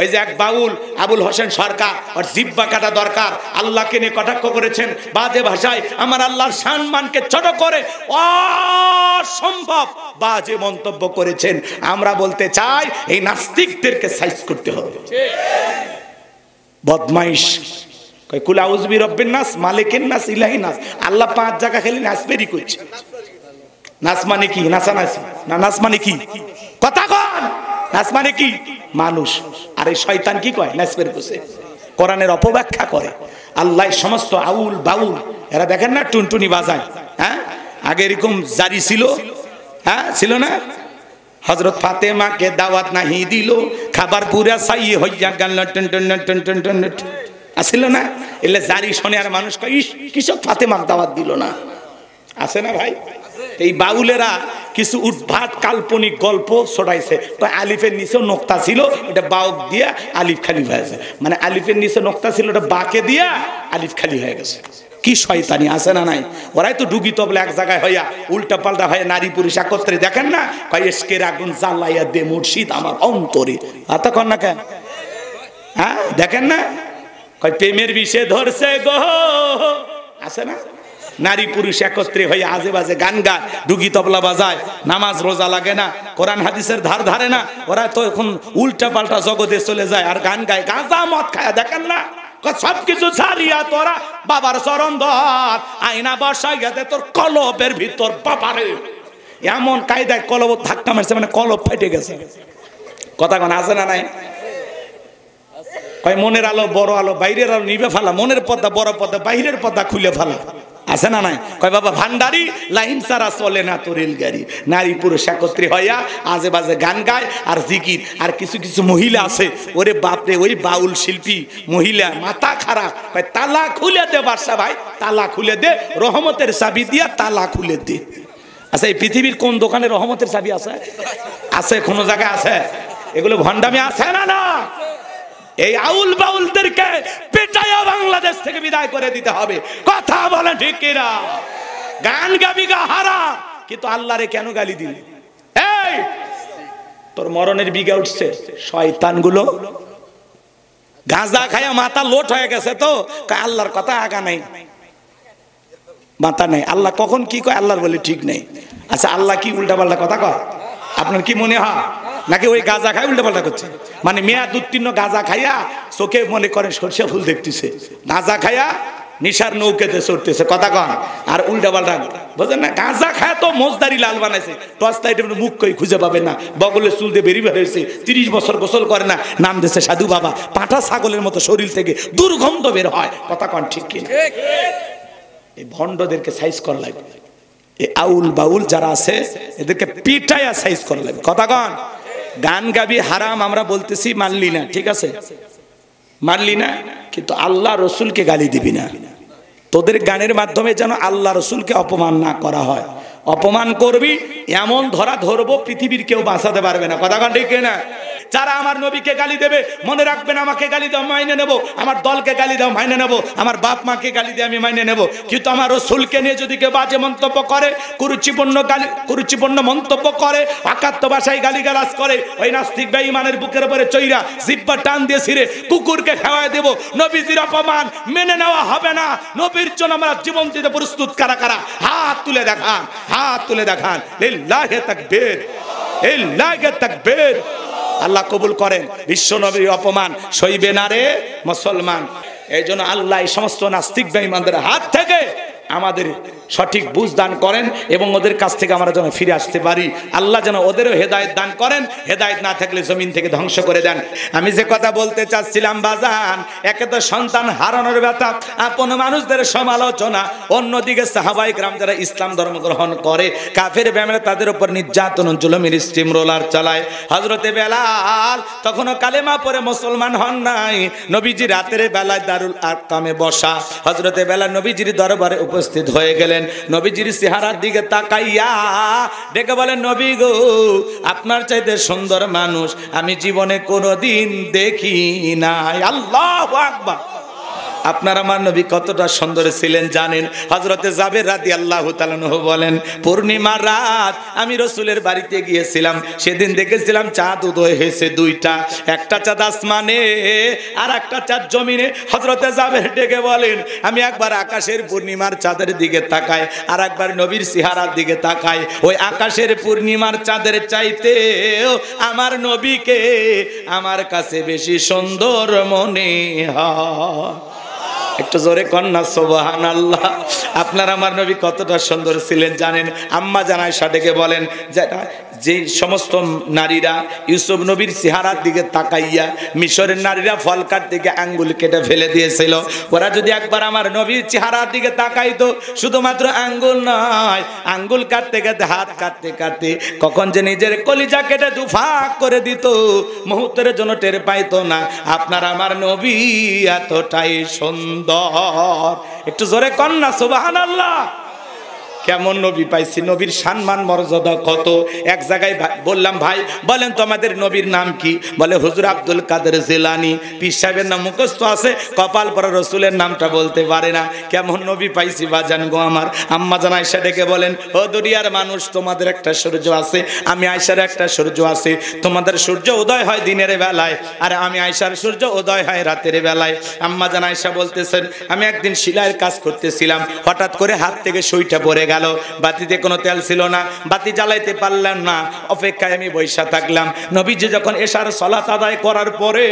ওই যে এক বাউল আবুল হোসেন সরকার, ওর জিব্বা কাটা দরকার, আল্লাহকে নিয়ে কটাক্ষ করেছেন বাজে ভাষায়, আমার আল্লাহর সম্মানকে ছোট করে অসম্ভব বাজে মন্তব্য করেছেন। আমরা বলতে চাই এই নাস্তিকদেরকে সাইজ করতে হবে। বদমাইশ কই কুল আউযু বিরাব্বিন নাস মালিকিন নাস ইলাহিন নাস, আল্লাহ 5 জায়গা খেলি নাসবেরি করছে। নাস মানে কি? নাচানাচি না? নাস মানে কি? কথা কন। নাস মানে কি? মানুষ। আর এই শয়তান কি কয়? নাসবেরি করছে, কোরআনের অপব্যাখ্যা করে। আল্লাহ সমস্ত আউল বাউল এরা দেখেন না টুনটুনি বাজায়, হ্যাঁ আগে এরকম জারি ছিল, হ্যাঁ ছিল না? হযরত ফাতেমাকে দাওয়াত নাহি দিল, খাবার পুরা সাই হইয়া গেল, টন টন টন টন টন আসিল না? এলে জারি শোনে আর মানুষ কয় ইস কিসব ফাতেমাকে দাওয়াত দিল না। আছে না ভাই? এই বাউলেরা কিছু উদ্ভাট কাল্পনিক গল্প ছড়াইছে। তো আলিফের নিচে নোক্তা ছিল, এটা বাউক দিয়া আলিফ খালি হয়েছে, মানে আলিফের নিচে নোক্তা ছিল, এটা বাকে দিয়া আলিফ খালি হয়ে গেছে। কি শয়তানি আছে না নাই? ওরাই তো ডুগি তবলে এক জায়গায় হইয়া উল্টা পাল্টা হয়ে নারী পুরুষ একত্রে দেখেন না, কয় এসকের আগুন জ্বালাইয়া দে মুর্শিদ আমার অন্তরে। আতা কর না কেন? হ্যাঁ দেখেন না, কয় প্রেমের বিষে ধরছে গো, আছে না? নারী পুরুষ একত্রে হয়ে আজে বাজে গান গায়, ডুগি তবলা বাজায়, নামাজ রোজা লাগে না, কোরআন হাদিসের ধার ধারে না। ওরা তো এখন উল্টা পাল্টা জগতে চলে যায় আর গান গায়, গাঁজা মদ খায়। দেখেন না, সবকিছু ছাড়িয়া তোরা বাবার চরণ ধর, আয়না বসাইয়া দে তোর কলবের ভিতর বাবারে। এমন কায়দায় কলব ধাক্কা মারছে, মানে কলব ফেটে গেছে। কথা কোন আছে না নাই? কয় মনের আলো বড় আলো, বাইরের আলো নিভে ফেলা, মনের পর্দা বড় পর্দা, বাইরের পর্দা খুলে ফেলা। আছে না নাই? কয় বাবা ভান্ডারি লাইন সারা চলে না তো রেলগাড়ি। নারী পুরুষ একত্রে হইয়া আজে বাজে গান গায় আর জিকির। আর কিছু কিছু মহিলা আছে, ওরে বাপরে, ওই বাউল শিল্পী মহিলা মাথা খারাপ, কয় তালা খুলে দে বাদশা ভাই, তালা খুলে দে, রহমতের চাবি দিয়া তালা খুলে দে। আচ্ছা এই পৃথিবীর কোন দোকানে রহমতের চাবি আছে? আছে কোনো জায়গায় আছে? এগুলো ভণ্ডামি আছে না? না, এই আউল বাউলদেরকে পেটাইয়া বাংলাদেশ থেকে বিদায় করে দিতে হবে। কথা বলে ঠিক কিনা? গান গাবি গা হারাম, কিন্তু আল্লাহরে কেন গালি দিলি? এই তোর মরণের বিঘা উঠছে। শয়তানগুলো গাঁজা খায়া মাথা লোট হয়ে গেছে, তো আল্লাহর কথা আগা নাই, মাথা নেই। আল্লাহ কখন কি কয় আল্লাহর বলে ঠিক নেই। আচ্ছা আল্লাহ কি উল্টা পাল্টা কথা কয়? আপনার কি মনে হয় নাকি ওই গাঁজা খাই উল্টা পাল্টা করছে? মানে মেয়াদ উত্তীর্ণ গাঁজা খাইয়া চোখে মনে করেন সরষে ফুল দেখতেছে, গাঁজা খাইয়া নিশার নৌকেতে চড়তেছে। কথা কন আর উল্টা পাল্টা বুঝেন না? গাঁজা খায় তো মোজদারি লাল বানাইছে, টর্চ লাইটের মুখ কই খুঁজে পাবেন না, বগলের চুল দিয়ে বেরিয়ে হয়েছে, 30 বছর গোসল করে না, নাম দিয়েছে সাধু বাবা। পাঁঠা ছাগলের মতো শরীর থেকে দুর্গন্ধ বের হয়। কথা কন ঠিক কিনা? এই ভণ্ডদেরকে সাইজ করা লাগবে। এই আউল বাউল যারা আছে এদেরকে পিটাইয়া সাইজ করা লাগবে। কথা কন। গান গাবি হারাম আমরা বলতেছি, মানলি না, ঠিক আছে মানলি না, কিন্তু আল্লাহ রসুলকে গালি দিবি না। তোদের গানের মাধ্যমে যেন আল্লাহ রসুলকে অপমান না করা হয়। অপমান করবি এমন ধরা ধরবো পৃথিবীর কেউ বাঁচাতে পারবে না। কথা কন ঠিক না? যারা আমার নবীকে গালি দেবে মনে রাখবেন, আমাকে গালি দাও মাইনে নেব, আমার দলকে গালি দাও মাইনে নেব, আমার বাপ মাকে গালি দিয়ে আমি মাইনে নেব, কিন্তু আমার রসুলকে নিয়ে যদি কেউ বাজে মন্তব্য করে, কুরুচিপূর্ণ মন্তব্য করে, অকাত্য ভাষায় গালিগালাজ করে, ওই নাস্তিক বেঈমানের বুকের উপরে চৈরা জিব্বা টান দিয়ে ছিঁড়ে কুকুরকে খাওয়ায় দেব। নবীজির অপমান মেনে নেওয়া হবে না। নবীর জন্য আমরা জীবন দিতে প্রস্তুত। কারা কারা হাত তুলে দেখান, হাত তুলে দেখান। লিল্লাহি তাকবীর, লিল্লাহি তাকবীর। আল্লাহ কবুল করেন। বিশ্ব নবীর অপমান সইবে না রে মুসলমান। এই জন্য আল্লাহ এই সমস্ত নাস্তিক বেঈমানদের হাত থেকে আমাদের সঠিক বুঝ দান করেন এবং ওদের কাছ থেকে আমরা যেন ফিরে আসতে পারি। আল্লাহ যেন ওদেরও হেদায়েত দান করেন, হেদায়েত না থাকলে জমিন থেকে ধ্বংস করে দেন। আমি যে কথা বলতে চাচ্ছিলাম বাজান, একে তো সন্তান হারানোর ব্যথা, আপন মানুষদের সমালোচনা, অন্যদিকে সাহাবায়ে কেরাম যারা ইসলাম ধর্ম গ্রহণ করে, কাফের বেঈমানরা তাদের উপর নির্যাতন জুলুমের স্টিম রোলার চালায়। হযরতে বেলাল তখনও কালেমা পড়ে মুসলমান হন নাই। নবীজি রাতের বেলায় দারুল আরকামে বসা, হযরতে বেলাল নবীজির দরবারে উপস্থিত হয়ে গেলেন। নবীজির চেহারার দিকে তাকাইয়া ডেকে বলেন, নবী গো, আপনার চাইতে সুন্দর মানুষ আমি জীবনে কোনোদিন দেখি নাই। আল্লাহু আকবার। আপনার আমার নবী কতটা সুন্দর ছিলেন জানেন? হযরতে জাবের রাদিয়াল্লাহু তাআলা আনহু বলেন, পূর্ণিমার রাত আমি রাসূলের বাড়িতে গিয়েছিলাম, সেদিন দেখেছিলাম চাঁদ উদয় হয়েছে দুইটা, একটা চাঁদ আসমানে আর একটা চাঁদ জমিনে। হযরতে জাবের ডেকে বলেন, আমি একবার আকাশের পূর্ণিমার চাঁদের দিকে তাকাই আর একবার নবীর চেহারার দিকে তাকাই, ওই আকাশের পূর্ণিমার চাঁদের চাইতে আমার নবীকে আমার কাছে বেশি সুন্দর মনে হয়। একটু জোরে কন্যা সুবহানাল্লাহ। আপনার আমার নবী কতটা সুন্দর ছিলেন জানেন? আম্মা জান আয়েশা ডেকে বলেন, যে সমস্ত নারীরা ইউসুফ নবীর চেহারার দিকে তাকাইয়া মিশরের নারীরা ফল কাটতে গিয়ে আঙ্গুল কেটে ফেলে দিয়েছিল, ওরা যদি একবার আমার নবীর চেহারার দিকে তাকাইতো, শুধুমাত্র আঙ্গুল নয়, আঙ্গুল কাটতে কাটতে হাত কাটতে কাটতে কখন যে নিজের কলিজা কেটে দুফাক করে দিত, মুহূর্তের জন্য টের পাইতো না। আপনার আমার নবী এতটাই সুন্দর। একটু জোরে কন্যা সুবহানাল্লাহ। কেমন নবী পাইছি, নবীর সম্মান মর্যাদা কত। এক জায়গায় বললাম, ভাই বলেন তো আমাদের নবীর নাম কি? বলে হুজুর আব্দুল কাদের জিলানী। পীর সাহেবের নাম মুখস্থ আছে, কপাল পরা রসুলের নামটা বলতে পারে না। কেমন নবী পাইছি বাজান গো আমার। আম্মা জান আয়েশা ডেকে বলেন, ও দুনিয়ার মানুষ, তোমাদের একটা সূর্য আছে, আমি আয়েশার একটা সূর্য আছে। তোমাদের সূর্য উদয় হয় দিনের বেলায়, আর আমি আয়েশার সূর্য উদয় হয় রাতের বেলায়। আম্মা জান আয়েশা বলতেছেন, আমি একদিন সেলাইয়ের কাজ করতেছিলাম, হঠাৎ করে হাত থেকে সুইটা পড়ে গেল, বাতিতে কোনো তেল ছিল না, বাতি জ্বালাইতে পারলাম না, অপেক্ষায় আমি বৈশা থাকলাম। নবীজি যখন এশার সালাত আদায় করার পরে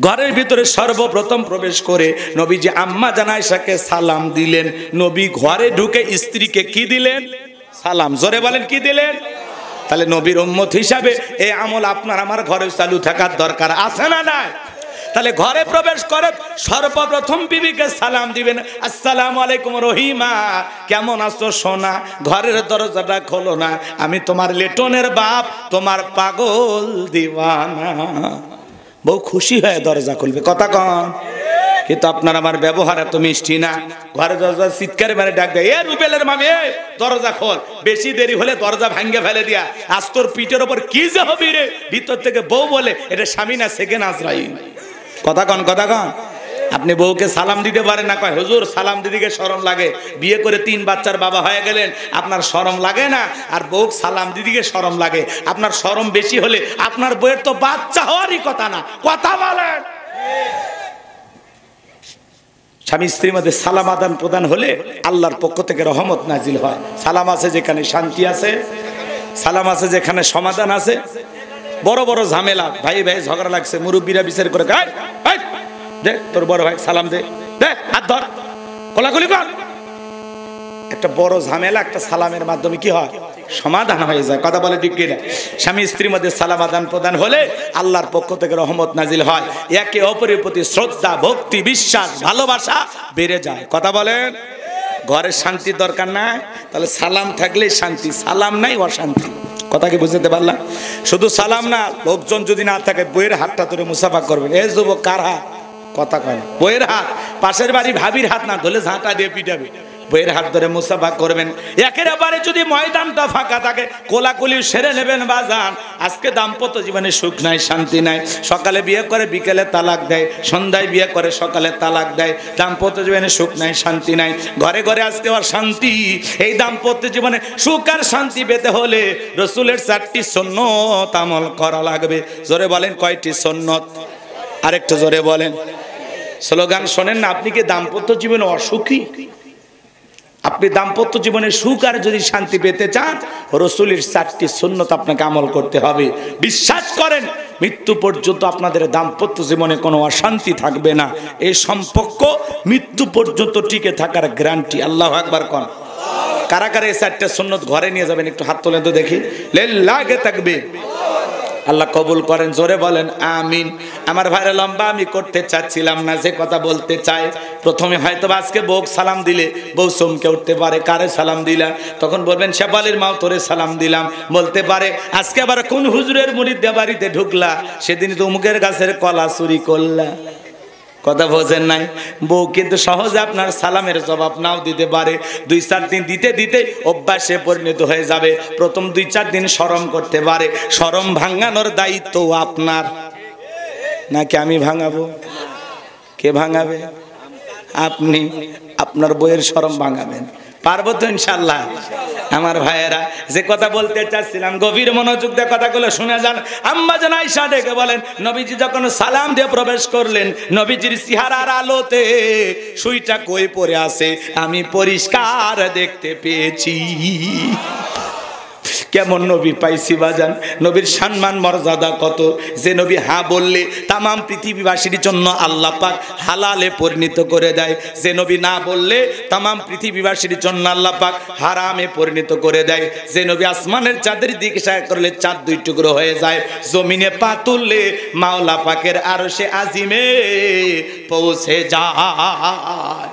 ঘরের ভিতরে সর্বপ্রথম প্রবেশ করে নবীজি আম্মা জান আয়েশাকে সালাম দিলেন। নবী ঘরে ঢুকে স্ত্রীকে কি দিলেন? সালাম। জোরে বলেন, কি দিলেন? তাহলে নবীর উম্মত হিসাবে এই আমল আপনার আমার ঘরে চালু থাকার দরকার আছে না নাই? তাহলে ঘরে প্রবেশ করে সর্বপ্রথম বিবিকে সালাম দিবেন, আসসালামু আলাইকুম রহিমা, কেমন আছো সোনা? ঘরের দরজাটা খোলো না, আমি তোমার লেটনের বাপ, তোমার পাগল দিওয়ানা। বউ খুশি হয়ে দরজা খুলবে, কথা কন। কিন্তু আপনার আমার ব্যবহার এত মিষ্টি না। ঘরে দরজা চিৎকারে মানে ডাক দেয়, এ রুবেলের মামি, দরজা খোল। বেশি দেরি হলে দরজা ভাঙ্গে ফেলে দিয়া, আজ তোর পিঠের ওপর কি যে হবে রে। ভিতর থেকে বউ বলে, এটা স্বামী না সেকেন্ড আজরাইল। কথা কন, কথা কন। আপনি বউকে সালাম দিতে পারেন না, কয় হুজুর সালাম দিদিকে শরম লাগে। বিয়ে করে 3 বাচ্চার বাবা হয়ে গেলেন, আপনার শরম লাগে না? আর বউ সালাম দিদিকে শরম লাগে। আপনার শরম বেশি হলে আপনার বউয়ের তো বাচ্চা হওয়ারই কথা না, কথা বলেন। স্বামী স্ত্রীর মধ্যে সালাম আদান প্রদান হলে আল্লাহর পক্ষ থেকে রহমত নাজিল হয়। সালাম আছে যেখানে শান্তি আছে, সালাম আছে যেখানে সমাধান আছে। বড় বড় ঝামেলা, ভাই ভাই ঝগড়া লাগছে, মুরব্বীরা বিচার করে, দে তোর বড় ভাই সালাম দে, দে হাত ধর, কোলাকুলি কর। একটা বড় ঝামেলা একটা সালামের মাধ্যমে কি হয়? সমাধান হয়ে যায়। কথা বলে ঠিক কিনা? স্বামী স্ত্রীর মধ্যে সালাম আদান প্রদান হলে আল্লাহর পক্ষ থেকে রহমত নাজিল হয়। একে অপরের প্রতি শ্রদ্ধা, ভক্তি, বিশ্বাস, ভালোবাসা বেড়ে যায়। কথা বলেন। ঘরের শান্তির দরকার নাই, তাহলে সালাম থাকলে শান্তি, সালাম নাই অশান্তি। কথা কি বুঝতে পারলাম? শুধু সালাম না, লোকজন যদি না থাকে বইয়ের হাতটা ধরে মুসাফা করবেন। এই যুবক কার হাত? কথা কয় না। বইয়ের হাত, পাশের বাড়ি ভাবির হাত না ধরলে ঝাঁটা দিয়ে পিটাবে। বইয়ের হাত ধরে মুসাফা করবেন। একেবারে যদি ময়দানটা ফাঁকা থাকে কোলাকুলি সেরে নেবেন বাজান। আজকে দাম্পত্য জীবনে সুখ নাই, শান্তি নাই। সকালে বিয়ে করে বিকেলে তালাক দেয়, সন্ধ্যায় বিয়ে করে সকালে তালাক দেয়। দাম্পত্য জীবনে সুখ নাই, শান্তি নাই, ঘরে ঘরে আজকে আর শান্তি। এই দাম্পত্য জীবনে সুখ আর শান্তি পেতে হলে রসুলের 4টি সুন্নত আমল করা লাগবে। জোরে বলেন, কয়টি সুন্নত? আরেকটু জোরে বলেন। স্লোগান শোনেন না। আপনি কি দাম্পত্য জীবনে অসুখী? আপনি দাম্পত্য জীবনে সুখ আর যদি শান্তি পেতে চান, রসুলের 4টি সুন্নত আপনাকে আমল করতে হবে। বিশ্বাস করেন, মৃত্যু পর্যন্ত আপনাদের দাম্পত্য জীবনে কোনো অশান্তি থাকবে না। এই সম্পর্ক মৃত্যু পর্যন্ত টিকে থাকার গ্যারান্টি। আল্লাহু আকবার কোন। কারা কারা এই 4টা সুন্নত ঘরে নিয়ে যাবেন? একটু হাত তোলেন তো দেখি। লিল্লাহি তাকবীর। আল্লাহ কবুল করেন। জোরে বলেন আমিন। আমার ভাইরা লম্বা আমি করতে চাচ্ছিলাম না, যে কথা বলতে চাই। প্রথমে হয়তো আজকে বউ সালাম দিলে বউ চমকে উঠতে পারে, কারে সালাম দিলা? তখন বলবেন শেফালির মা তোরে সালাম দিলাম। বলতে পারে আজকে আবার কোন হুজুরের মুরিদ বাড়িতে ঢুকলা, সেদিন তো অমুকের গাছের কলা চুরি করলা। কথা বোঝেন নাই? বউ কিন্তু সহজে আপনার সালামের জবাব নাও দিতে পারে। 2-4 দিন দিতে দিতে অভ্যাসে পরিণত হয়ে যাবে। প্রথম 2-4 দিন শরম করতে পারে। শরম ভাঙানোর দায়িত্ব আপনার, নাকি আমি ভাঙাবো? কে ভাঙাবে? আপনি আপনার বইয়ের শরম ভাঙাবেন। পারবো তো ইনশাল্লাহ? আমার ভাইয়েরা, যে কথা বলতে চাচ্ছিলাম গভীর মনোযোগ দিয়ে কথাগুলো শুনে যান। আম্মা জান আয়েশা ডেকে বলেন, নবীজি যখন সালাম দিয়ে প্রবেশ করলেন, নবীজির চেহারার আলোতে সুইটা কই পড়ে আছে আমি পরিষ্কার দেখতে পেয়েছি। কেমন নবী পাইছি বাজান, নবীর সম্মান মর্যাদা কত, যে নবী হ্যাঁ বললে তামাম পৃথিবীবাসীর জন্য আল্লাহ পাক হালালে পরিণত করে দেয়, যে নবী না বললে তামাম পৃথিবীবাসীর জন্য আল্লাহ পাক হারামে পরিণত করে দেয়, যে নবী আসমানের চাঁদের দিকে ইশারা করলে চাঁদ দুই টুকরো হয়ে যায়, জমিনে পা তুললে মাওলা পাকের আরশে আজিমে পৌঁছে যায়।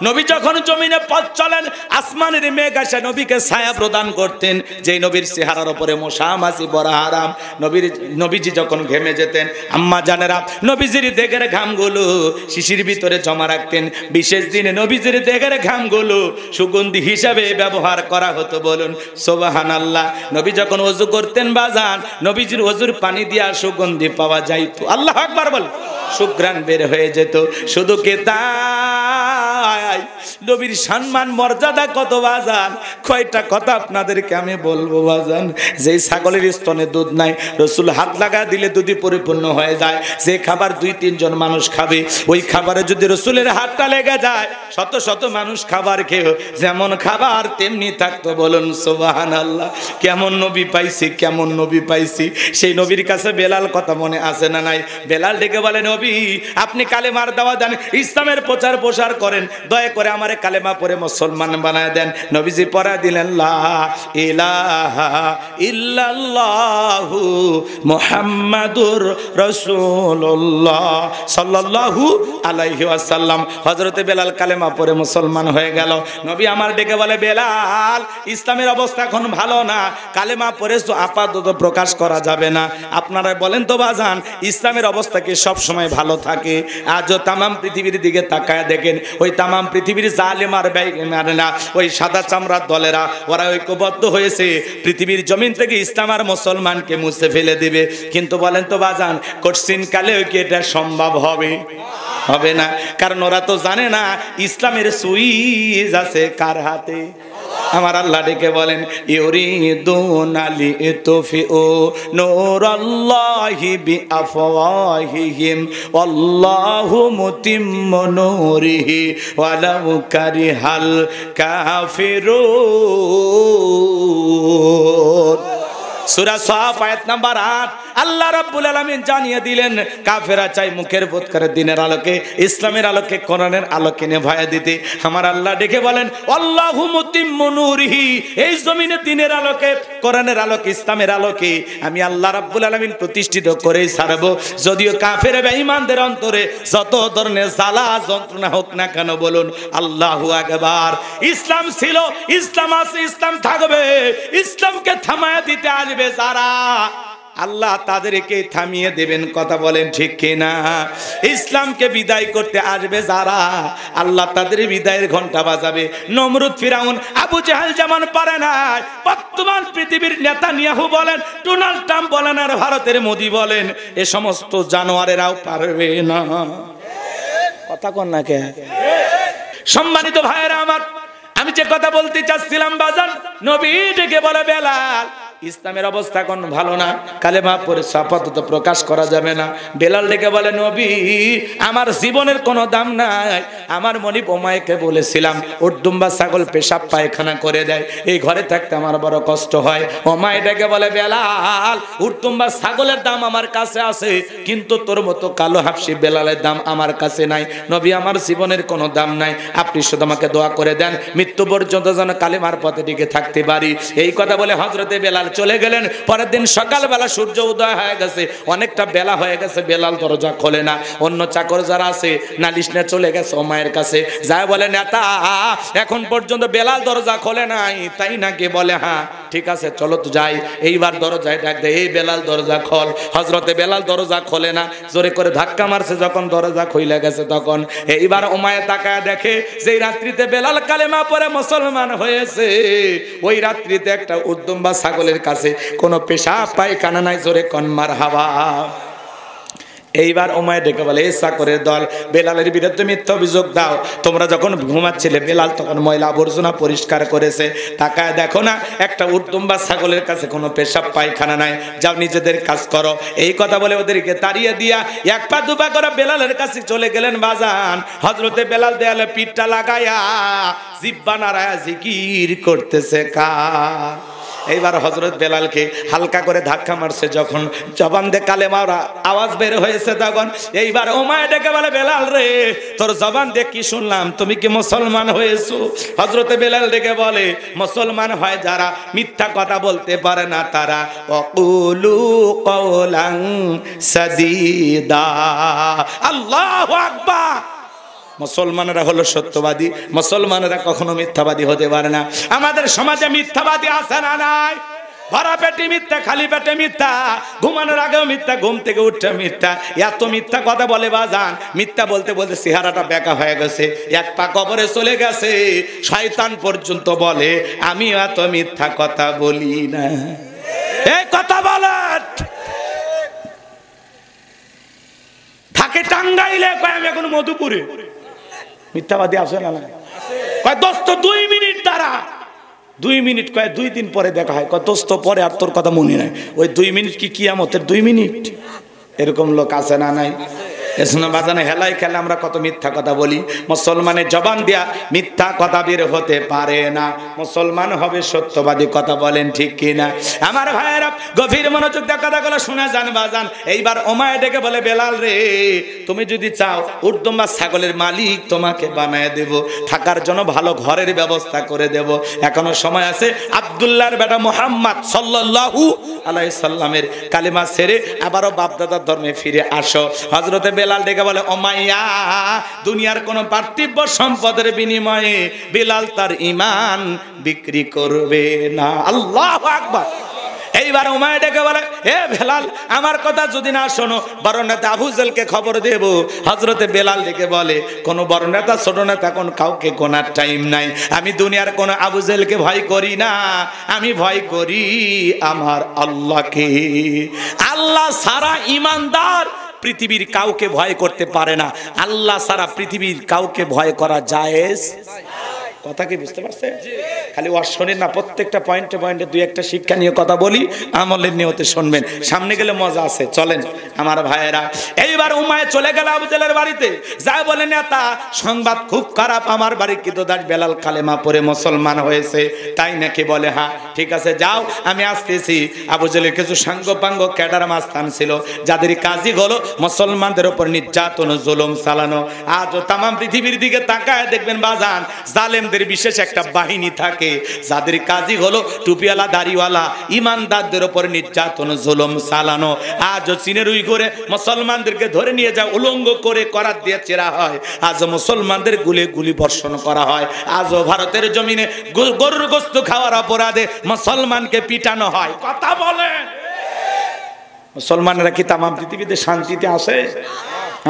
নবী যখন জমিনে পথ চলেন, আসমানের মেঘ আসে নবীকে ছায়া প্রদান করতেন, যেই নবীর চেহারার উপরে মশা মাছি বড় হারাম। নবীজি যখন ঘেমে যেতেন, আম্মা জানেরা নবীজির দেহের ঘামগুলো শিশির ভিতরে জমা রাখতেন। বিশেষ দিনে নবীজির দেহের ঘামগুলো সুগন্ধি হিসাবে ব্যবহার করা হতো। বলুন সুবহানাল্লাহ। নবী যখন ওযু করতেন বাজান, নবীজির ওযুর পানি দিয়া সুগন্ধি পাওয়া যাইতো। আল্লাহু আকবার বল। সুঘ্রাণ বের হয়ে যেত। শুধু কে তাই, নবীর সম্মান মর্যাদা কত বাজান, কয়টা কথা আপনাদেরকে আমি বলবো বাজান। যেই ছাগলের স্তনে দুধ নাই, রসুল হাত লাগা দিলে দুধই পরিপূর্ণ হয়ে যায়। যে খাবার 2-3 জন মানুষ খাবে, ওই খাবারে যদি রসুলের হাতটা লেগে যায়, শত শত মানুষ খাবার খেয়েও যেমন খাবার তেমনি থাকতো। বলুন সুবহানাল্লাহ। কেমন নবী পাইছি, কেমন নবী পাইছি। সেই নবীর কাছে বেলাল কথা মনে আছে না নাই? বেলাল ডেকে বলে, নবী আপনি কালেমার দাওয়াত দেন, ইসলামের প্রচার প্রসার করেন, দয়া করে আমারে কালেমা পড়ে মুসলমান বানায় দেন। নবীজি পড়া দিলেন, লা ইলাহা ইল্লাল্লাহু মুহাম্মাদুর রাসূলুল্লাহ সাল্লাল্লাহু আলাইহি ওয়াসাল্লাম। হযরতে বেলাল কালেমা পড়ে মুসলমান হয়ে গেল। নবী আমার ডেকে বলে, বেলাল ইসলামের অবস্থা এখন ভালো না, কালেমা পড়ে তো আপাতত প্রকাশ করা যাবে না। আপনারা বলেন তো বাজান, ইসলামের অবস্থা কি সব সময় ভালো থাকে? আজও তামাম পৃথিবীর দিকে তাকায় দেখেন, ওই তামাম পৃথিবীর জালেম আর বেঈমানেরা, ওই সাদা চামড়ার দলেরা, ওরা ঐক্যবদ্ধ হয়েছে পৃথিবীর জমিন থেকে ইসলাম আর মুসলমানকে মুছে ফেলে দিবে। কিন্তু বলেন তো বাজান, কঠিন কালেও কি এটা সম্ভব হবে? হবে না। কারণ ওরা তো জানে না ইসলামের সুইচ আছে কার হাতে। আমার আল্লাহ ডেকে বলেন, ইউরিদুনা লিতুফিউ নূরাল্লাহি বিআফওয়াহিহিম ওয়াল্লাহু মুতিম্মু নূরিহি ওয়ালাউ কারিহাল কাফিরুন। সূরা সাফ আয়াত নাম্বার 8। আল্লাহ রাব্বুল আলামিন জানিয়ে দিলেন, কাফেররা চাই মুখের বোধ করে দিনের আলোকে, ইসলামের আলোকে, কোরআনের আলোকে নেভায়া দিতে। আমার আল্লাহ ডেকে বলেন, আল্লাহু মুতিম্মু নূরিহি, এই জমিনে দিনের আলোকে, কোরআনের আলোকে, ইসলামের আলোকে আমি আল্লাহ রাব্বুল আলামিন প্রতিষ্ঠিত করেই ছাড়বো। যদিও কাফের বেঈমানদের অন্তরে যত ধরনের জ্বালা যন্ত্রণা হোক না কেন। বলুন আল্লাহু আকবার। ইসলাম ছিল, ইসলাম আছে, ইসলাম থাকবে। ইসলামকে থামায়া দিতে আসবে যারা, আল্লাহ তাদেরকে থামিয়ে দেবেন। কথা বলেন ঠিক কিনা? ইসলামকে বিদায় করতে আসবে যারা, আল্লাহ তাদের বিদায়ের ঘন্টা বাজাবে। নমরুদ, ফিরাউন, আবু জাহেল যেমন পারে না, বর্তমান পৃথিবীর নেতানিয়াহু বলেন, ডোনাল্ড ট্রাম্প বলেন, আর ভারতের মোদি বলেন, এ সমস্ত জানোয়ারেরাও পারবে না। কথা কন না কে? সম্মানিত ভাইয়েরা আমার, আমি যে কথা বলতে চাচ্ছিলাম বাজান, নবী ডেকে বলে, বেলাল ইসলামের অবস্থা এখন ভালো না, কালেমা পড়ে আপাতত প্রকাশ করা যাবে না। বেলাল ডেকে বলে, নবী আমার জীবনের কোনো দাম নাই। আমার মনিব ওমায়কে বলেছিলাম, উটদুম্বা ছাগল পেশাব পায়খানা করে দেয়, এই ঘরে থাকতে আমার বড় কষ্ট হয়। ওমায় ডেকে বলে, বেলাল উটদুম্বা ছাগলের দাম আমার কাছে আছে, কিন্তু তোর মতো কালো হাফসি বেলালের দাম আমার কাছে নাই। নবী আমার জীবনের কোনো দাম নাই, আপনি শুধু আমাকে দোয়া করে দেন, মৃত্যু পর্যন্ত যেন কালেমার পথে টিকে থাকতে পারি। এই কথা বলে হযরতে বেলাল চলে গেলেন। পরের দিন সকালবেলা সূর্য উদয় হয়ে গেছে, অনেকটা বেলা হয়ে গেছে, বেলাল দরজা খোলে না। অন্য চাকর যারা আছে নালিশ নিয়ে চলে গেছে ওমায়ের কাছে, যায় বলে, নেতা এখন পর্যন্ত বেলাল দরজা খোলে নাই, তাই নাকি? বলে, হ্যাঁ। ঠিক আছে চলো তো যাই। এইবার দরজায় ডাক দেয়, এই বেলাল দরজা খোল। হযরতে বেলাল দরজা খোলে না, জোরে করে ধাক্কা মারছে, যখন দরজা খুলে গেছে তখন এইবার ওমায়ে তাকায় দেখে, যেই রাত্রিতে বেলাল কালেমা পড়ে মুসলমান হয়েছে, ওই রাত্রিতে একটা উটদুম্বা ছাগলের কাছে কোনো পেশাব পায়খানা নাই। জোরে কোন মারহাবা। এইবার উমাইয়া ডেকে বলে, এই চাকরের দল, বেলালের বিরুদ্ধে মিথ্যা অভিযোগ দাও। তোমরা যখন ঘুমাচ্ছিলে বেলাল তখন ময়লা আবর্জনা পরিষ্কার করেছে, তাকায় দেখো না একটা উটদুম্বা ছাগলের কাছে কোনো পেশাব পায়খানা নাই, যাও নিজেদের কাজ করো। এই কথা বলে ওদেরকে তাড়িয়ে দিয়া এক পা দুপা করে বেলালের কাছে চলে গেলেন বাজান। হযরতে বেলাল দেয়ালে পিঠটা লাগায়া জিহ্বা নাড়ায়া জিকির করতেছে কার। এইবার হযরত বেলালকে হালকা করে ধাক্কা মারছে, যখন জবান দিয়ে কালেমার আওয়াজ বের হয়েছে তখন এইবার উমাইয়া ডেকে বলে, বেলাল রে তোর জবান দিয়ে কি শুনলাম, তুমি কি মুসলমান হয়েছো? হযরতে বেলাল ডেকে বলে, মুসলমান হয় যারা মিথ্যা কথা বলতে পারে না তারা। ওয়াকুলু কওলান সাদীদা। আল্লাহু আকবার। মুসলমানেরা হলো সত্যবাদী, মুসলমানেরা কখনো মিথ্যাবাদী হতে পারে না। আমাদের সমাজে মিথ্যাবাদী আছে না নাই? ভরা পেটে মিথ্যা, খালি পেটে মিথ্যা, ঘুমানোর আগেও মিথ্যা, ঘুম থেকে উঠে মিথ্যা, এত মিথ্যা কথা বলে বাজান। মিথ্যা বলতে বলতে চেহারাটা বেঁকা হয়ে গেছে, এক পা কবরে চলে গেছে। শয়তান পর্যন্ত বলে আমি এত মিথ্যা কথা বলি না। এই কথা বলেন। থাকে টাঙ্গাইলে, কয় আমি এখন মধুপুরে। মিথ্যাবাদী আছে না? কয় দোস্ত 2 মিনিট দাঁড়া। 2 মিনিট, কয় 2 দিন পরে দেখা হয়। কয় দোস্ত পরে আর তোর কথা মনে নাই। ওই 2 মিনিট কি কিয়ামতের 2 মিনিট? এরকম লোক আছে না নাই? এসনা বাজানে হেলাই খেলে আমরা কত মিথ্যা কথা বলি। মুসলমানের জবান দিয়া মিথ্যা কথা বের হতে পারে না। মুসলমান হবে সত্যবাদী, কথা বলেন ঠিক কিনা? আমার ভাইয়েরা গভীর মনোযোগ দিয়ে কথাগুলো শুনে যান বাজান। এইবার উমাইয়া ডেকে বলে, বেলাল রে তুমি যদি চাও উটদুম্বা ছাগলের মালিক তোমাকে বানায় দেব, থাকার জন্য ভালো ঘরের ব্যবস্থা করে দেব। এখনো সময় আছে। আব্দুল্লাহর বেটা মুহাম্মদ সাল্লাল্লাহু আলাইহি সাল্লামের কালেমা ছেড়ে আবারও বাপদাদার ধর্মে ফিরে আসো। হযরতে বেলাল ডেকে বলে, উমাইয়া দুনিয়ার কোন পার্থিব সম্পদের বিনিময়ে বেলাল তার ঈমান বিক্রি করবে না। আল্লাহু আকবার। এইবার উমাইয়া ডেকে বলে, এ বেলাল আমার কথা যদি না শোনো বড় নেতা আবু জেলকে খবর দেব। হযরতে বেলাল ডেকে বলে, কোন বড় নেতা ছোট নেতা কোন কাউকে কোনার টাইম নাই। আমি দুনিয়ার কোন আবু জেলকে ভয় করি না, আমি ভয় করি আমার আল্লাহকে। আল্লাহ ছাড়া ঈমানদার পৃথিবীর কাউকে ভয় করতে পারে না। আল্লাহ ছাড়া পৃথিবীর কাউকে ভয় করা জায়েজ। কথা কি বুঝতে পারছে? খালি ওয়াজ শোনেন না, প্রত্যেকটা পয়েন্টে পয়েন্টে 2-1টা শিক্ষা নিয়ে কথা বলি, আমলের নিয়তে শুনবেন। সামনে গেলে মজা আছে, চলেন আমার ভাইয়েরা। এইবার উমাইয়া চলে গেল আবু জেলের বাড়িতে, যা বলে নেতা সংবাদ খুব খারাপ, আমার বাড়ি কিদোদার বেলাল কালেমা পড়ে মুসলমান হয়েছে। তাই নাকি? বলে হ্যাঁ ঠিক আছে যাও আমি আসতেছি। আবু জেলের কিছু সাঙ্গপাঙ্গ ক্যাডার মাস্তান ছিল, যাদের কাজই হলো মুসলমানদের উপর নির্যাতন জুলুম চালানো। আজও তামাম পৃথিবীর দিকে তাকায় দেখবেন বাজান, জালেম বিশেষ একটা বাহিনী থাকে যাদের কাজই হলো টুপিওয়ালা দাড়িওয়ালা ইমানদারদের উপর নির্যাতন জুলুম চালানো। আজও চীনের উইঘুরে মুসলমানদেরকে ধরে নিয়ে যা উলঙ্গ করে করাত দিয়ে চেরা হয়, আজও মুসলমানদের গুলি গুলি বর্ষণ করা হয়, আজও ভারতের জমিনে গরুর গোশত খাওয়ার অপরাধে মুসলমানকে পিটানো হয়। কথা বলেন। মুসলমানেরা কি তামাম পৃথিবীতে শান্তিতে আসে?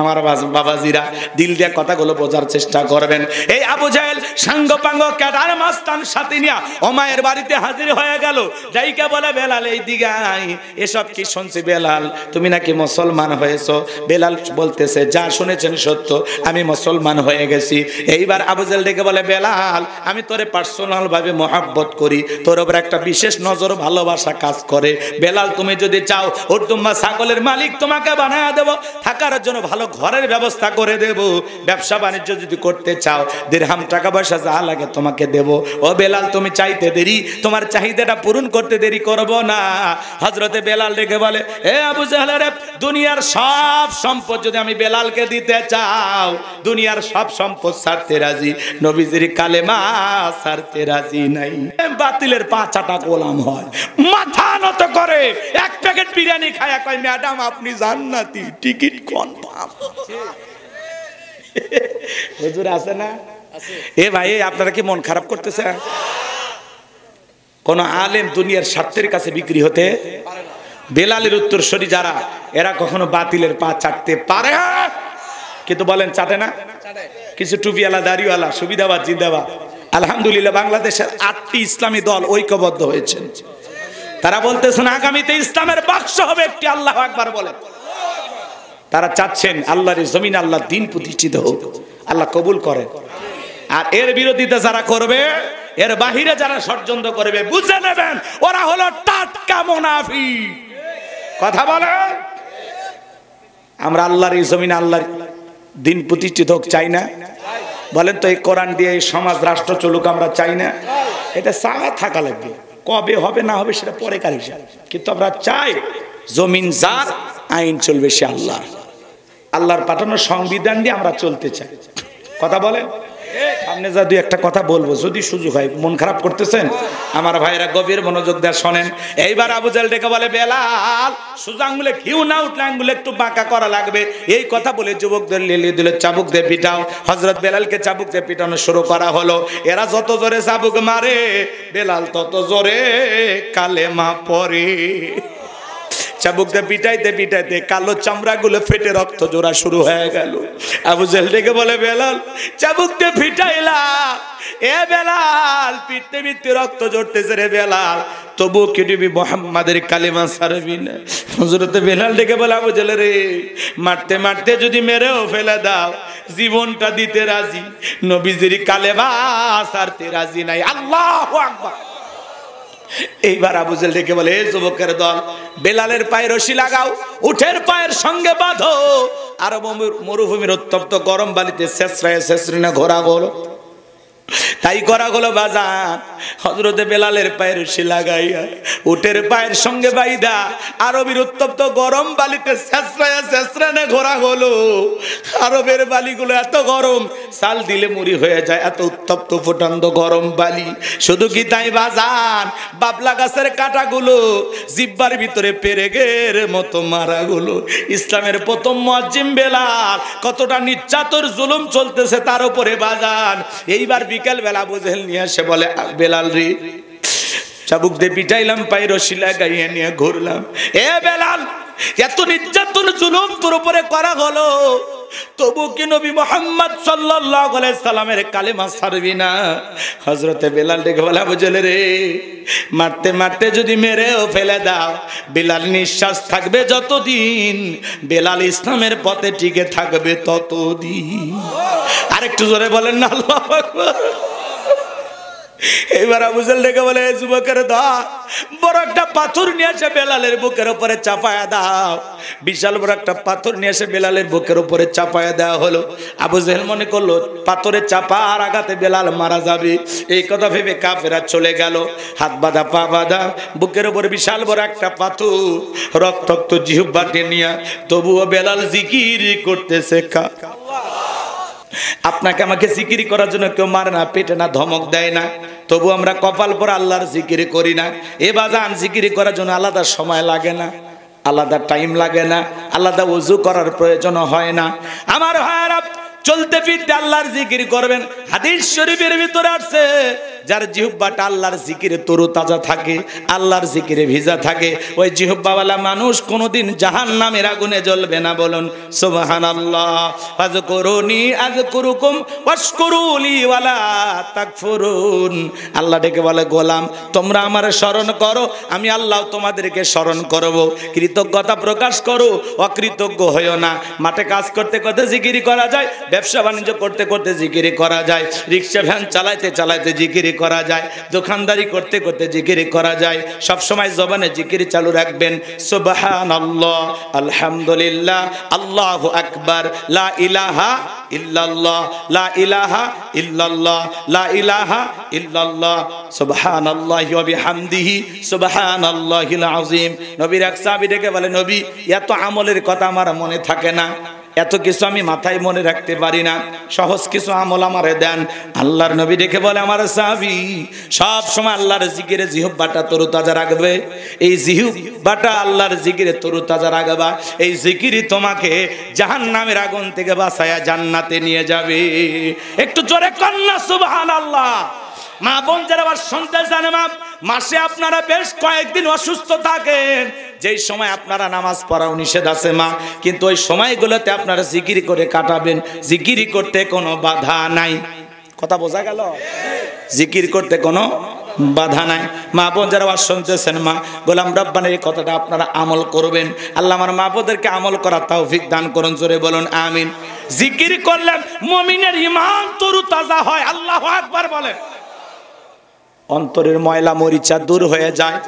আমার বাবাজিরা দিল দিয়ে কথাগুলো বোঝার চেষ্টা করবেন। এই আবু জাহেল সাঙ্গপাঙ্গ ক্যাডার মাস্তান সাথে নিয়ে উমাইয়ার বাড়িতে হাজির হয়ে গেল। যাইকা বলে, বেলাল এই দিকে আয়। এসব কি শুনছি বেলাল, তুমি নাকি মুসলমান হয়েছো? বেলাল বলতেছে, যা শুনেছেন সত্য, আমি মুসলমান হয়ে গেছি। এইবার আবু জাহেল ডেকে বলে, বেলাল আমি তোরে পার্সোনাল ভাবে মহাব্বত করি, তোর উপর একটা বিশেষ নজর ভালোবাসা কাজ করে। বেলাল তুমি যদি চাও উটদুম্বা ছাগলের মালিক তোমাকে বানায় দেব, থাকার জন্য ভালো ঘরের ব্যবস্থা করে দেব, ব্যবসা বাণিজ্য যদি করতে চাও দিরহাম টাকা পয়সা যা লাগে তোমাকে দেব। ও বেলাল তুমি চাইতে দেরি, তোমার চাহিদাটা পূরণ করতে দেরি করব না। হযরতে বেলাল ডেকে বলে, এ আবু জাহেল দুনিয়ার সব সম্পদ যদি আমি বেলালকে দিতে চাও, দুনিয়ার সব সম্পদ ছাড়তে রাজি, নবীজির কালেমা ছাড়তে রাজি নাই। বাতিলের 5 গোলাম হয়, মাথা নত করে 1 প্যাকেট বিরিয়ানি খায়া কয়, ম্যাডাম আপনি জান্নাতি, টিকিট কনফার্ম। হুজুর আছে না? এ ভাই আপনারা কি মন খারাপ করতেছে? কোন আলেম দুনিয়ার স্বার্থের কাছে বিক্রি হতে বেলালের উত্তরসূরি যারা, এরা কখনো বাতিলের পা চাটতে পারে না। কিন্তু বলেন চাটে না? কিছু টুপিওয়ালা দাড়িওয়ালা সুবিধাবাদ জিন্দাবাদ। আলহামদুলিল্লাহ বাংলাদেশের 8টি ইসলামী দল ঐক্যবদ্ধ হয়েছে। তারা বলতেছেন আগামীতে ইসলামের বাক্স হবে একটি। আল্লাহু আকবার বলেন। তারা চাচ্ছেন আল্লাহর জমিন আল্লাহর দিন প্রতিষ্ঠিত হোক, আল্লাহ কবুল করেন। আর এর বিরোধিতা যারা করবে, এর বাহিরে যারা ষড়যন্ত্র করবে, বুঝে নেবেন ওরা হলো টাটকা মুনাফিক। কথা বলে, আমরা আল্লাহর এই জমিন আল্লাহর দিন প্রতিষ্ঠিত হোক চাই না? বলেন তো, এই কোরআন দিয়ে এই সমাজ রাষ্ট্র চলুক আমরা চাই না? এটা চাওয়া থাকা লাগবে, কবে হবে না হবে সেটা পরে কার হিসাব, কিন্তু আমরা চাই জমিন যার, আইন চলবে সে আল্লাহ, আল্লাহর পাঠানো সংবিধান দিয়ে আমরা চলতে চাই। কথা বলে, সামনে যা দুই একটা কথা বলবো, যদি সুযোগ হয়। মন খারাপ করতেছেন আমার ভাইরা, গভীর মনোযোগ দিয়ে শোনেন। এইবার আবু জাহেল ডেকে বলে, বেলাল সোজা আঙ্গুলে ঘিউ না উঠলে আঙ্গুলে একটু বাঁকা করা লাগবে। এই কথা বলে যুবকদের লেলিয়ে দিল, চাবুক দিয়ে পিটাও। হযরত বেলালকে চাবুক দিয়ে পিটানো শুরু করা হলো। এরা যত জোরে চাবুক মারে, বেলাল তত জোরে কালেমা পড়ে। চাবুক দিয়ে পিটাইতে পিটাইতে কালো চামড়া গুলো ফেটে রক্ত জোড়া শুরু হয়ে গেল। আবু জাহেল ডেকে বলে, বেলাল চাবুক দিয়ে পিটাইলা, এ বেলাল পিটতে পিটতে রক্ত ঝরতেছে রে বেলাল, তবু কি তুমি মুহাম্মাদের কালেমা ছাড়বি না? হযরত বেলাল ডেকে বলে, আবু জাহেল রে, মারতে মারতে যদি মেরেও ফেলে দাও, জীবনটা দিতে রাজি, নবীজির কালেমা ছাড়তে রাজি নাই। আল্লাহু আকবার। এইবার আবু জাহেল ডেকে বলে, এই যুবকের দল, বেলালের পায়ে রশি লাগাও, উটের পায়ের সঙ্গে বাঁধো, আর মরুভূমির উত্তপ্ত গরম বালিতে শেষরায় শেষরিনা ঘোরা হলো। তাই করা হলো বাজান। হযরতে বেলালের পায়ের রশি লাগাইয়া উটের পায়ের সঙ্গে বাইদা আরবের উত্তপ্ত গরম বালিতে শেষরায় শেষরানে ঘোরা হলো। আরবের বালিগুলো এত গরম, চাল দিলে মুড়ি হয়ে যায়, এত উত্তপ্ত ফুটান্ত গরম বালি। শুধু কি তাই বাজান, বাবলা গাছের কাঁটাগুলো জিব্বার ভিতরে পেরেকের মতো মারাগুলো। ইসলামের প্রথম মুয়াজ্জিন বেলাল, কতটা নির্যাতন জুলুম চলতেছে তার উপরে বাজান। এইবার বিকেল বেলা আবু জাহেল নিয়ে এসে বলে, বেলাল রে, চাবুক দিয়ে পিটাইলাম, পায়ে রশি লাগাইয়া নিয়ে ঘুরলাম, এ বেলাল এত নির্যাতন জুলুম তোর উপরে করা হলো, তবু কি নবী মুহাম্মদ সাল্লাল্লাহু আলাইহি সাল্লামের কালেমা ছাড়বি না? হযরতে বেলাল ডেকে বলে, আবু জাহেল রে, মারতে মারতে যদি মেরেও ফেলে দাও, বেলাল নিঃশ্বাস থাকবে যতদিন, বেলাল ইসলামের পথে টিকে থাকবে ততদিন। আরেকটু জোরে বলেন না আল্লাহু আকবার। এইবার আবু জাহেল ডেকে বলে, যুবকের দল, বড় একটা পাথর নিয়ে এসে বেলালের বুকের উপরে চাপায়া দাও। বিশাল বড় একটা পাথর নিয়ে এসে বেলালের বুকের উপরে চাপায়া দেওয়া হলো। আবু জাহেল মনে করলো পাথরে চাপা আর আঘাতে বেলাল মারা যাবে। এই কথা ভেবে কাফেরা চলে গেল, হাত বাঁধা পা বাঁধা, বুকের উপরে বিশাল বড় একটা পাথর, রক্তাক্ত জিহ্বা টেনিয়া, তবুও বেলাল জিকির করতেছে। আপনাকে আমাকে জিকির করার জন্য কেউ মারে না, পেটে না, ধমক দেয় না, তবু আমরা কপাল পরে আল্লাহর জিকির করি না। এ বাজান, জিকির করার জন্য আলাদা সময় লাগে না, আলাদা টাইম লাগে না, আলাদা ওযু করার প্রয়োজন হয় না। আমার ভাইরা, চলতে ফিরতে আল্লাহর জিকির করবেন। হাদিস শরীফের ভিতরে আছে, যার জিহ্বাটা আল্লাহর জিকিরে তরুতাজা থাকে, আল্লাহর জিকিরে ভিজা থাকে, ওই জিহ্বাওয়ালা মানুষ কোনোদিন জাহান্নামের আগুনে জ্বলবে না। বলুন সুবহানাল্লাহ। ফাযকুরুনি আযকুরুকুম ওয়াশকুরুলি ওয়ালা তাকফুরুন। আল্লাহ ডেকে বলে, গোলাম তোমরা আমারে স্মরণ করো, আমি আল্লাহ তোমাদেরকে স্মরণ করব। কৃতজ্ঞতা প্রকাশ করো, অকৃতজ্ঞ হইও না। মাঠে কাজ করতে করতে জিকির করা যায়, ব্যবসা বাণিজ্য করতে করতে জিকির করা যায়, রিক্সা ভ্যান চালাইতে চালাইতে জিকির করা যায়, দোকানদারি করতে করতে জিকির করা যায়। সব সময় জবানে জিকির চালু রাখবেন। সুবহানাল্লাহ, আলহামদুলিল্লাহ, আল্লাহু আকবার, লা ইলাহা ইল্লাল্লাহ, লা ইলাহা ইল্লাল্লাহ, লা ইলাহা ইল্লাল্লাহ, সুবহানাল্লাহি ওয়া বিহামদিহি, সুবহানাল্লাহিল আযীম। নবীর এক সাহাবী ডেকে বলে, নবী এত আমলের কথা আমার মনে থাকে না, এত কিছু আমি মাথায় মনে রাখতে পারি না, সহজ কিছু আমল আমারে দেন। আল্লাহর নবী দেখে বলে, আমার সাহাবী সব সময় আল্লাহর জিকিরে জিহ্বাটা তরুতাজা রাখবে। এই জিহ্বাটা আল্লাহর জিকিরে তরুতাজা রাখবা, এই জিকিরই তোমাকে জাহান্নামের আগুন থেকে বাঁচায়া জান্নাতে নিয়ে যাবে। একটু জোরে কন্যা সুবহানাল্লাহ। মা বোন যারা আবার শুনতে জানে, মা মাসে আপনারা বেশ কয়েকদিন অসুস্থ থাকেন, যেই সময় আপনারা নামাজ পড়াও নিষেধ আছে মা, কিন্তু ওই সময়গুলোতে আপনারা জিকির করে কাটাবেন। জিকির করতে কোনো বাধা নাই। কথা বোঝা গেল? জিকির করতে কোনো বাধা নাই। মা বোন যারা ওয়াজ শুনতেছেন, মা গোলাম রব্বানির এই কথাটা আপনারা আমল করবেন। আল্লাহ আমার মা বোনদেরকে আমল করার তৌফিক দান করুন, জোরে বলুন আমিন। জিকির করলে মুমিনের ঈমান তরু তাজা হয়। আল্লাহু আকবার বলেন। অন্তরের ময়লা মরিচা দূর হয়ে যায়।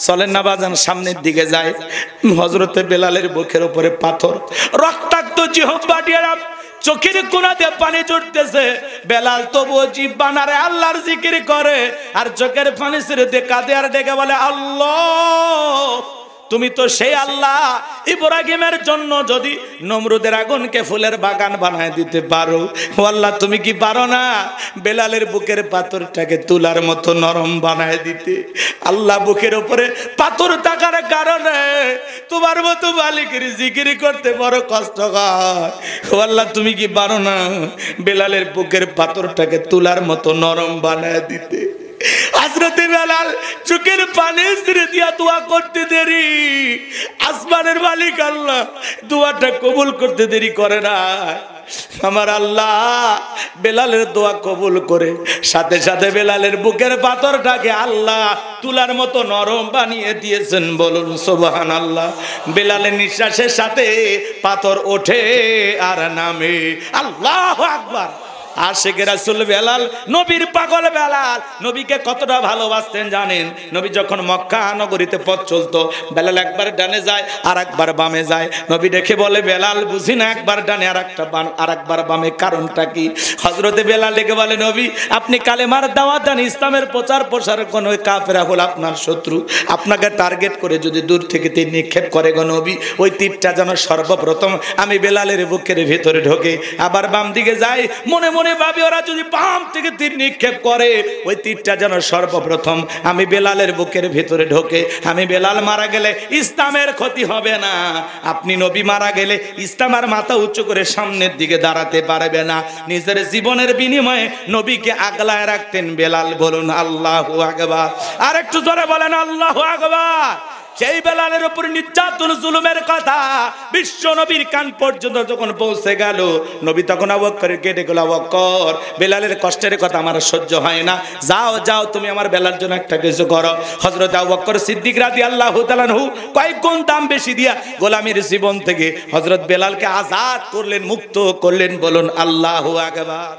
চলেন না বাজান, সামনের দিকে যায়। হযরতে বেলালের বুকের উপরে পাথর, রক্তাক্ত জিহ্বা দিয়ে চোখের কোণাতে পানি ঝরতেছে। বেলাল তবুও জিহ্বা নাড়ে, আল্লাহর জিকির করে, আর চোখের পানি ছেড়ে দিয়ে কাঁদে আর ডেকে বলে, আল্লাহ তুমি তো সেই আল্লাহ, ইব্রাহিমের জন্য যদি নমরুদের আগুনকে ফুলের বাগান বানায় দিতে পারো, ও আল্লাহ তুমি কি পারো না বেলালের বুকের পাথরটাকে তুলার মতো নরম বানায় দিতে? আল্লাহ বুকের উপরে পাথর থাকার কারণে তোমার মতো মালিকের জিকির করতে বড় কষ্ট হয়। ও আল্লাহ তুমি কি পারো না বেলালের বুকের পাথরটাকে তুলার মতো নরম বানায় দিতে? হযরতে বেলাল চোখের পানি ছেড়ে দিয়া দোয়া করতে দেরি, আসমানের মালিক আল্লাহ দোয়াটা কবুল করতে দেরি করে না। আমার আল্লাহ বেলালের দোয়া কবুল করে সাথে সাথে বেলালের বুকের পাথরটাকে আল্লাহ তুলার মতো নরম বানিয়ে দিয়েছেন। বলুন সুবহানাল্লাহ। বেলালের নিঃশ্বাসের সাথে পাথর ওঠে আর নামে। আল্লাহু আকবার। আশিকে রাসূল বেলাল, নবীর পাগল বেলাল, নবীকে কতটা ভালোবাসতেন জানেন? নবী যখন মক্কা নগরীতে পথ চলতো, বেলাল একবার ডানে যায় আর একবার বামে যায়। নবী দেখে বলে, বেলাল বুঝি না একবার ডানে আর একবার বামে, কারণটা কি? হযরতে বেলাল ডেকে বলে, নবী আপনি কালেমার দাওয়াত দেন, ইসলামের প্রচার প্রসার কোন কাফেররা হলো আপনার শত্রু, আপনাকে টার্গেট করে যদি দূর থেকে তীর নিক্ষেপ করে গো নবী, ওই তীরটা যেন সর্বপ্রথম আমি বেলালের বুকের ভিতরে ঢোকে। আবার বাম দিকে যায়, মনে মনে ভাবি ওরা যদি বাম থেকে তীর নিক্ষেপ করে, ওই তীরটা যেন সর্বপ্রথম আমি বেলালের বুকের ভিতরে ঢোকে। আমি বেলাল মারা গেলে ইসলামের ক্ষতি হবে না, আপনি নবী মারা গেলে ইসলাম আর মাথা উঁচু করে সামনের দিকে দাঁড়াতে পারবে না। নিজের জীবনের বিনিময়ে নবীকে আগলায় রাখতেন বেলাল। বলুন আল্লাহু আকবার। আর একটু জোরে বলেন আল্লাহু আকবার। সেই বেলালের উপর নির্যাতন জুলুমের কথা বিশ্ব নবীর কান পর্যন্ত যখন পৌঁছে গেল, নবী তখন আবু বকরকে কেটে গেল, আবু বকর বেলালের কষ্টের কথা আমার সহ্য হয় না, যাও যাও তুমি আমার বেলার জন্য একটা কিছু করো। হযরত আবু বকর সিদ্দিক রাদিয়াল্লাহু তাআলা আনহু কয়েক গুণ দাম বেশি দিয়া গোলামীর জীবন থেকে হযরত বেলালকে আজাদ করলেন, মুক্ত করলেন। বলুন আল্লাহু আকবার।